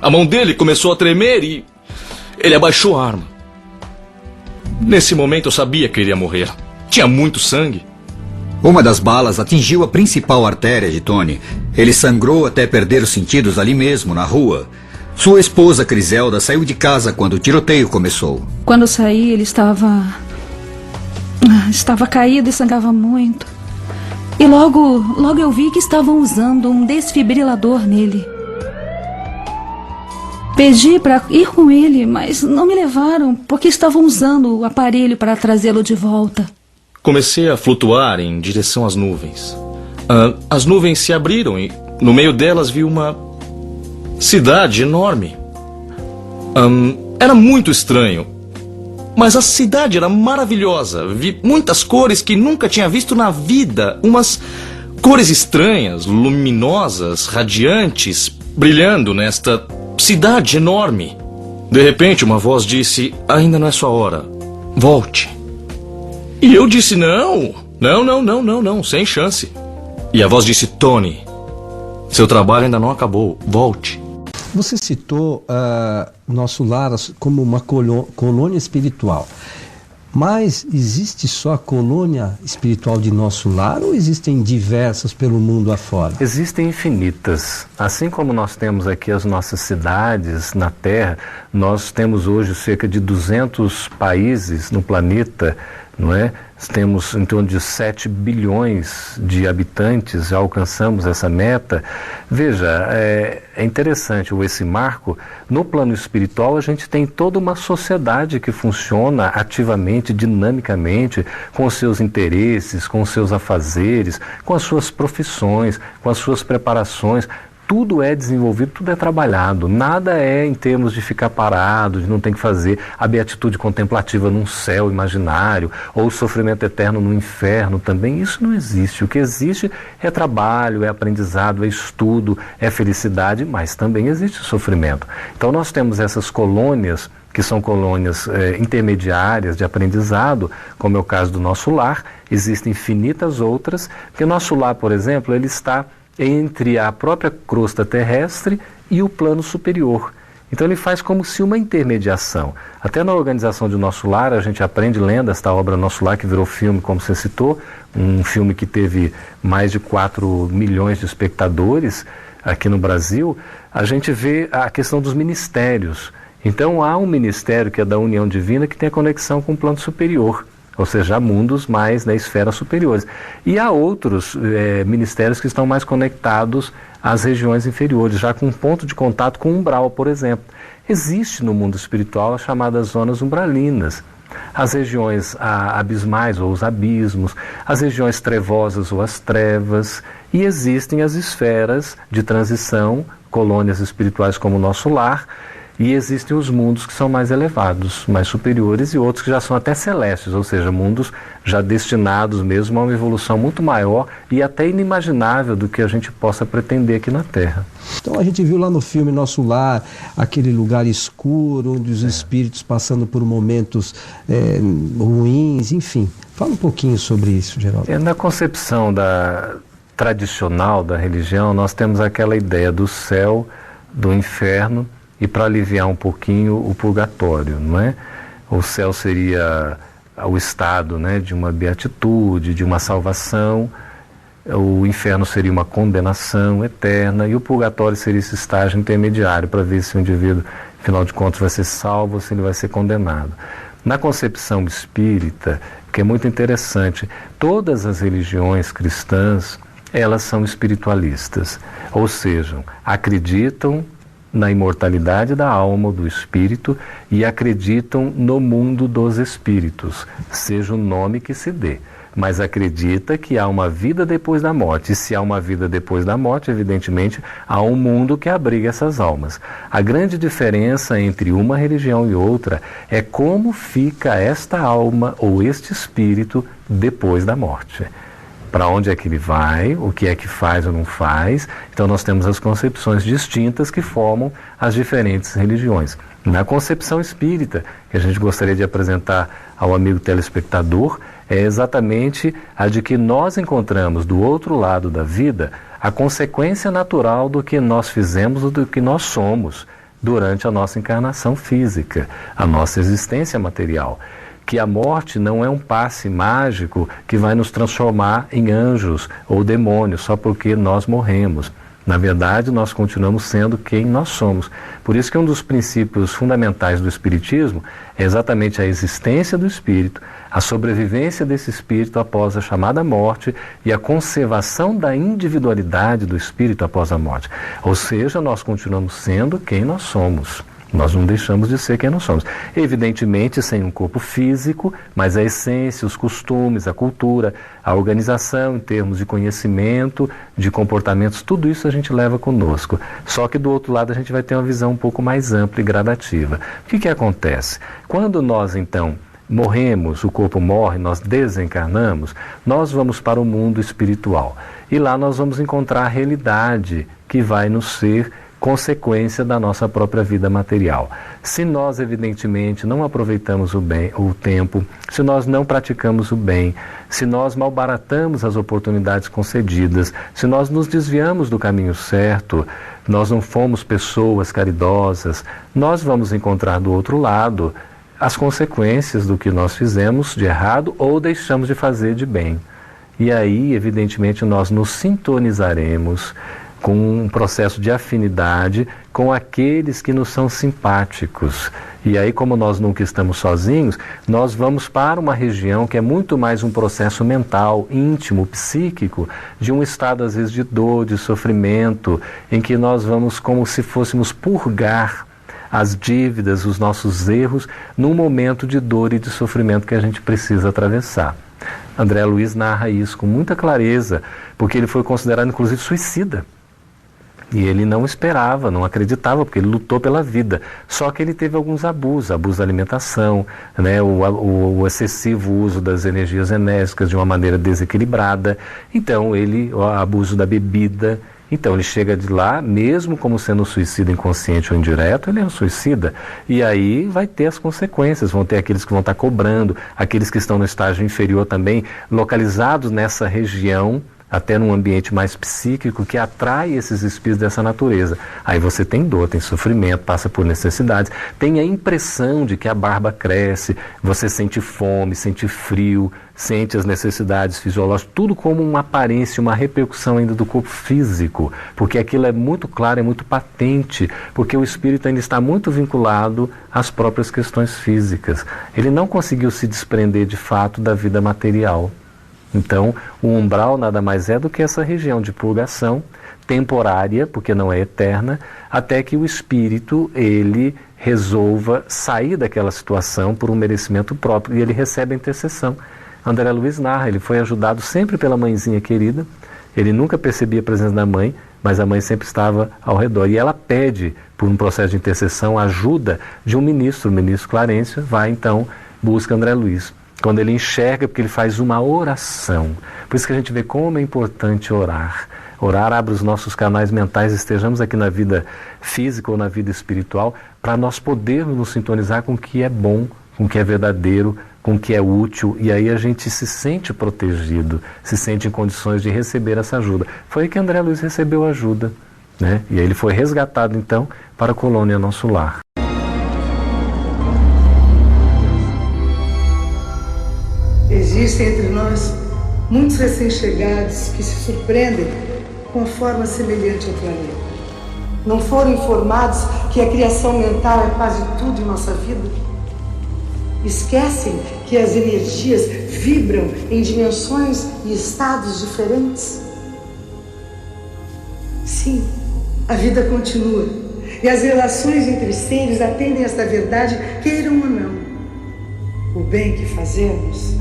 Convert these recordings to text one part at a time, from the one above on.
A mão dele começou a tremer e ele abaixou a arma. Nesse momento eu sabia que ele ia morrer. Tinha muito sangue. Uma das balas atingiu a principal artéria de Tony. Ele sangrou até perder os sentidos ali mesmo, na rua. Sua esposa, Criselda, saiu de casa quando o tiroteio começou. Quando eu saí, ele estava caído e sangrava muito. E logo eu vi que estavam usando um desfibrilador nele. Pedi para ir com ele, mas não me levaram porque estavam usando o aparelho para trazê-lo de volta. Comecei a flutuar em direção às nuvens. As nuvens se abriram e no meio delas vi uma cidade enorme. Era muito estranho, mas a cidade era maravilhosa. Vi muitas cores que nunca tinha visto na vida. Umas cores estranhas, luminosas, radiantes, brilhando nesta cidade enorme. De repente uma voz disse: ainda não é sua hora, volte. E eu disse: não, sem chance. E a voz disse: Tony, seu trabalho ainda não acabou, volte. Você citou Nosso Lar como uma colônia espiritual. Mas existe só a colônia espiritual de Nosso Lar ou existem diversas pelo mundo afora? Existem infinitas. Assim como nós temos aqui as nossas cidades na Terra, nós temos hoje cerca de 200 países no planeta, não é? Temos em torno de 7 bilhões de habitantes, já alcançamos essa meta. Veja, é interessante esse marco. No plano espiritual, a gente tem toda uma sociedade que funciona ativamente, dinamicamente, com os seus interesses, com os seus afazeres, com as suas profissões, com as suas preparações. Tudo é desenvolvido, tudo é trabalhado, nada é em termos de ficar parado, de não ter que fazer a beatitude contemplativa num céu imaginário, ou o sofrimento eterno no inferno também, isso não existe. O que existe é trabalho, é aprendizado, é estudo, é felicidade, mas também existe sofrimento. Então nós temos essas colônias, que são colônias intermediárias de aprendizado, como é o caso do Nosso Lar. Existem infinitas outras, porque o Nosso Lar, por exemplo, ele está entre a própria crosta terrestre e o plano superior. Então ele faz como se uma intermediação. Até na organização de Nosso Lar, a gente aprende lendo esta obra Nosso Lar, que virou filme, como você citou, um filme que teve mais de 4 milhões de espectadores aqui no Brasil. A gente vê a questão dos ministérios. Então há um ministério que é da União Divina que tem a conexão com o plano superior, ou seja, há mundos mais na esferas superiores. E há outros ministérios que estão mais conectados às regiões inferiores, já com um ponto de contato com o umbral, por exemplo. Existe no mundo espiritual as chamadas zonas umbralinas, as regiões abismais ou os abismos, as regiões trevosas ou as trevas, e existem as esferas de transição, colônias espirituais como o Nosso Lar. E existem os mundos que são mais elevados, mais superiores, e outros que já são até celestes, ou seja, mundos já destinados mesmo a uma evolução muito maior e até inimaginável do que a gente possa pretender aqui na Terra. Então a gente viu lá no filme Nosso Lar, aquele lugar escuro, onde os espíritos passando por momentos ruins, enfim. Fala um pouquinho sobre isso, Geraldo. Na concepção tradicional da religião, nós temos aquela ideia do céu, do inferno, e para aliviar um pouquinho o purgatório, não é? O céu seria o estado, né, de uma beatitude, de uma salvação, o inferno seria uma condenação eterna e o purgatório seria esse estágio intermediário para ver se o indivíduo, afinal de contas, vai ser salvo ou se ele vai ser condenado. Na concepção espírita, que é muito interessante, todas as religiões cristãs, elas são espiritualistas, ou seja, acreditam na imortalidade da alma ou do espírito e acreditam no mundo dos espíritos, seja o nome que se dê, mas acredita que há uma vida depois da morte, e se há uma vida depois da morte, evidentemente, há um mundo que abriga essas almas. A grande diferença entre uma religião e outra é como fica esta alma ou este espírito depois da morte. Para onde é que ele vai, o que é que faz ou não faz. Então nós temos as concepções distintas que formam as diferentes religiões. Na concepção espírita, que a gente gostaria de apresentar ao amigo telespectador, é exatamente a de que nós encontramos do outro lado da vida a consequência natural do que nós fizemos ou do que nós somos. durante a nossa encarnação física, a nossa existência material. Que a morte não é um passe mágico que vai nos transformar em anjos ou demônios só porque nós morremos. Na verdade, nós continuamos sendo quem nós somos. Por isso que um dos princípios fundamentais do Espiritismo é exatamente a existência do Espírito, a sobrevivência desse Espírito após a chamada morte e a conservação da individualidade do Espírito após a morte. Ou seja, nós continuamos sendo quem nós somos. Nós não deixamos de ser quem nós somos. Evidentemente, sem um corpo físico, mas a essência, os costumes, a cultura, a organização em termos de conhecimento, de comportamentos, tudo isso a gente leva conosco. Só que do outro lado a gente vai ter uma visão um pouco mais ampla e gradativa. O que acontece? Quando nós, então, morremos, o corpo morre, nós desencarnamos, nós vamos para o mundo espiritual. E lá nós vamos encontrar a realidade que vai nos ser consequência da nossa própria vida material. Se nós, evidentemente, não aproveitamos o tempo, se nós não praticamos o bem, se nós malbaratamos as oportunidades concedidas, se nós nos desviamos do caminho certo, nós não fomos pessoas caridosas, nós vamos encontrar do outro lado as consequências do que nós fizemos de errado ou deixamos de fazer de bem. E aí, evidentemente, nós nos sintonizaremos com um processo de afinidade com aqueles que nos são simpáticos. E aí, como nós nunca estamos sozinhos, nós vamos para uma região que é muito mais um processo mental, íntimo, psíquico, de um estado, às vezes, de dor, de sofrimento, em que nós vamos como se fôssemos purgar as dívidas, os nossos erros, num momento de dor e de sofrimento que a gente precisa atravessar. André Luiz narra isso com muita clareza, porque ele foi considerado, inclusive, suicida. E ele não esperava, não acreditava, porque ele lutou pela vida. Só que ele teve alguns abusos, abuso da alimentação, né, o excessivo uso das energias enérgicas de uma maneira desequilibrada. Então, o abuso da bebida. Então, ele chega de lá, mesmo como sendo um suicida inconsciente ou indireto, ele é um suicida. E aí vai ter as consequências, vão ter aqueles que vão estar cobrando, aqueles que estão no estágio inferior também, localizados nessa região, até num ambiente mais psíquico que atrai esses espíritos dessa natureza. Aí você tem dor, tem sofrimento, passa por necessidades, tem a impressão de que a barba cresce, você sente fome, sente frio, sente as necessidades fisiológicas, tudo como uma aparência, uma repercussão ainda do corpo físico, porque aquilo é muito claro, é muito patente, porque o espírito ainda está muito vinculado às próprias questões físicas. Ele não conseguiu se desprender de fato da vida material. Então, o umbral nada mais é do que essa região de purgação temporária, porque não é eterna, até que o espírito, ele resolva sair daquela situação por um merecimento próprio, e ele recebe a intercessão. André Luiz narra, ele foi ajudado sempre pela mãezinha querida, ele nunca percebia a presença da mãe, mas a mãe sempre estava ao redor, e ela pede, por um processo de intercessão, a ajuda de um ministro, o ministro Clarencio, vai então, busca André Luiz. Quando ele enxerga, porque ele faz uma oração. Por isso que a gente vê como é importante orar. Orar abre os nossos canais mentais, estejamos aqui na vida física ou na vida espiritual, para nós podermos nos sintonizar com o que é bom, com o que é verdadeiro, com o que é útil, e aí a gente se sente protegido, se sente em condições de receber essa ajuda. Foi aí que André Luiz recebeu ajuda, né? E aí ele foi resgatado, então, para a colônia Nosso Lar. Existem entre nós muitos recém-chegados que se surpreendem com a forma semelhante ao planeta. Não foram informados que a criação mental é quase tudo em nossa vida? Esquecem que as energias vibram em dimensões e estados diferentes? Sim, a vida continua e as relações entre seres atendem a esta verdade, queiram ou não. O bem que fazemos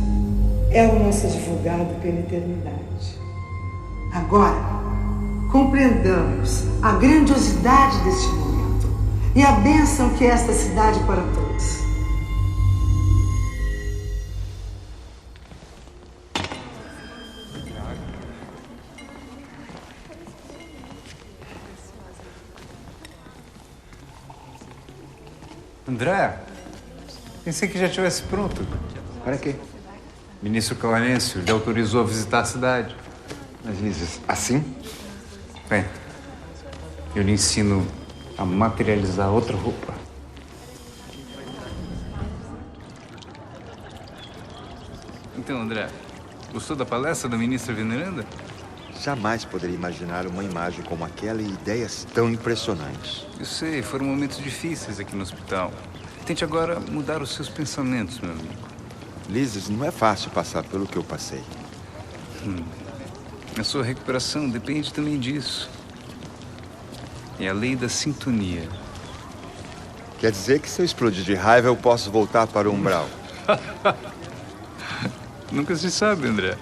é o nosso advogado pela eternidade. Agora, compreendamos a grandiosidade deste momento e a bênção que é esta cidade para todos. André, pensei que já estivesse pronto. Para quê? O ministro Clarencio lhe autorizou a visitar a cidade. Mas, Vinícius, assim? Bem, eu lhe ensino a materializar outra roupa. Então, André, gostou da palestra da ministra Veneranda? Jamais poderia imaginar uma imagem como aquela e ideias tão impressionantes. Eu sei, foram momentos difíceis aqui no hospital. Tente agora mudar os seus pensamentos, meu amigo. Lises, não é fácil passar pelo que eu passei. A sua recuperação depende também disso. É a lei da sintonia. Quer dizer que se eu explodir de raiva, eu posso voltar para o umbral. Nunca se sabe, André.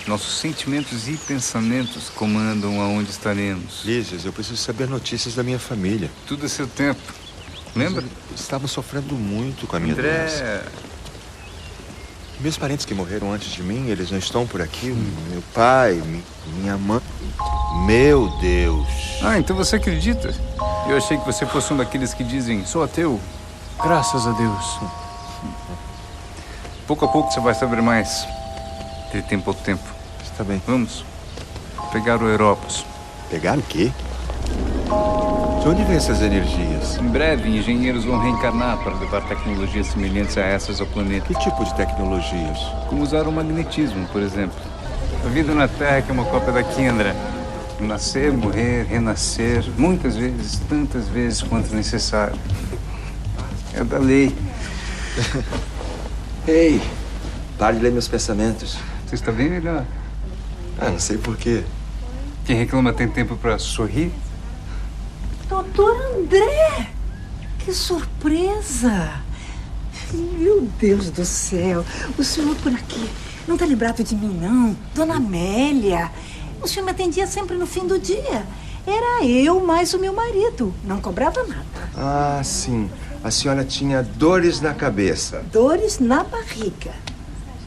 Nossos sentimentos e pensamentos comandam aonde estaremos. Lises, eu preciso saber notícias da minha família. Tudo a seu tempo. Lembra? Estava sofrendo muito com a minha doença. André... Meus parentes que morreram antes de mim, eles não estão por aqui. Meu pai, minha mãe... Meu Deus. Ah, então você acredita? Eu achei que você fosse um daqueles que dizem, sou ateu. Graças a Deus. Pouco a pouco você vai saber mais. De tempo ao tempo. Está bem. Vamos pegar o Europos. Pegar o quê? De onde vêm essas energias? Em breve, engenheiros vão reencarnar para levar tecnologias semelhantes a essas ao planeta. Que tipo de tecnologias? Como usar o magnetismo, por exemplo. A vida na Terra é que é uma cópia daqui, André. Nascer, morrer, renascer, muitas vezes, tantas vezes quanto necessário. É da lei. Ei, pare de ler meus pensamentos. Você está bem melhor. Ah, não sei porquê. Quem reclama tem tempo para sorrir? Doutor André! Que surpresa! Meu Deus do céu! O senhor por aqui não está lembrado de mim, não? Dona Amélia! O senhor me atendia sempre no fim do dia. Era eu mais o meu marido. Não cobrava nada. Ah, sim. A senhora tinha dores na cabeça. Dores na barriga.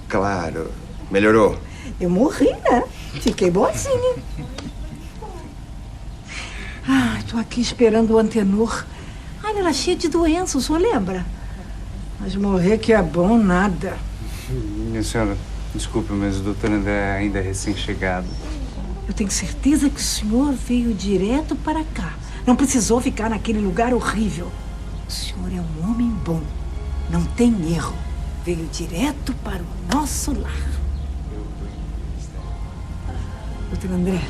Claro. Melhorou? Eu morri, né? Fiquei boazinha. Ah, tô aqui esperando o Antenor. Ah, ele era cheio de doença, o senhor lembra? Mas morrer que é bom, nada. Minha senhora, desculpe, mas o doutor André ainda é recém-chegado. Eu tenho certeza que o senhor veio direto para cá. Não precisou ficar naquele lugar horrível. O senhor é um homem bom. Não tem erro. Veio direto para o nosso lar. Doutor André,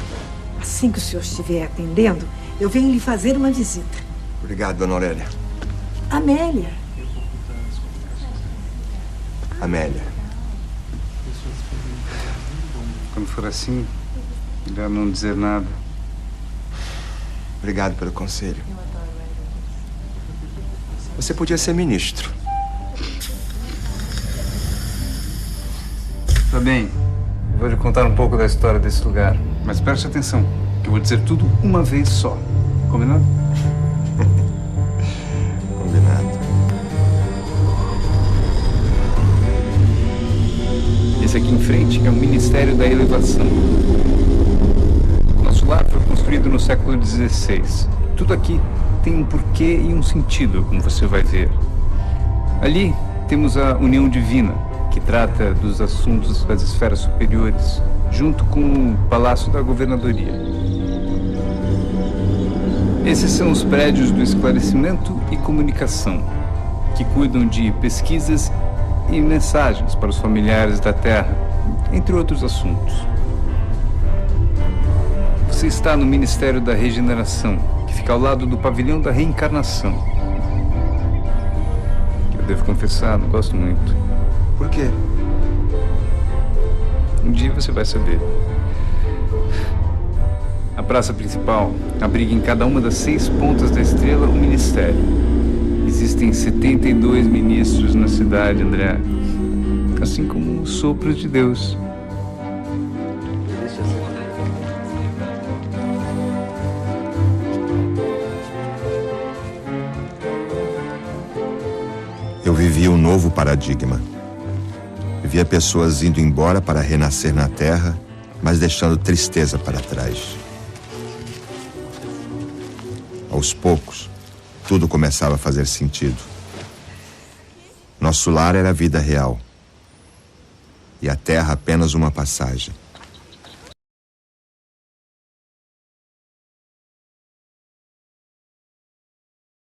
assim que o senhor estiver atendendo, eu venho lhe fazer uma visita. Obrigado, dona Aurélia. Amélia. Amélia. Quando for assim, melhor não dizer nada. Obrigado pelo conselho. Você podia ser ministro. Tá bem. Vou lhe contar um pouco da história desse lugar. Mas preste atenção, que eu vou dizer tudo uma vez só. Combinado? Combinado. Esse aqui em frente é o Ministério da Elevação. Nosso lar foi construído no século XVI. Tudo aqui tem um porquê e um sentido, como você vai ver. Ali temos a União Divina, que trata dos assuntos das esferas superiores, junto com o Palácio da Governadoria. Esses são os prédios do esclarecimento e comunicação, que cuidam de pesquisas e mensagens para os familiares da Terra, entre outros assuntos. Você está no Ministério da Regeneração, que fica ao lado do Pavilhão da Reencarnação. Eu devo confessar, não gosto muito. Por quê? Um dia você vai saber. A praça principal abriga em cada uma das 6 pontas da estrela um ministério. Existem 72 ministros na cidade, André. Assim como o sopro de Deus. Eu vivi um novo paradigma. Via pessoas indo embora para renascer na Terra, mas deixando tristeza para trás. Aos poucos, tudo começava a fazer sentido. Nosso lar era a vida real. E a Terra apenas uma passagem.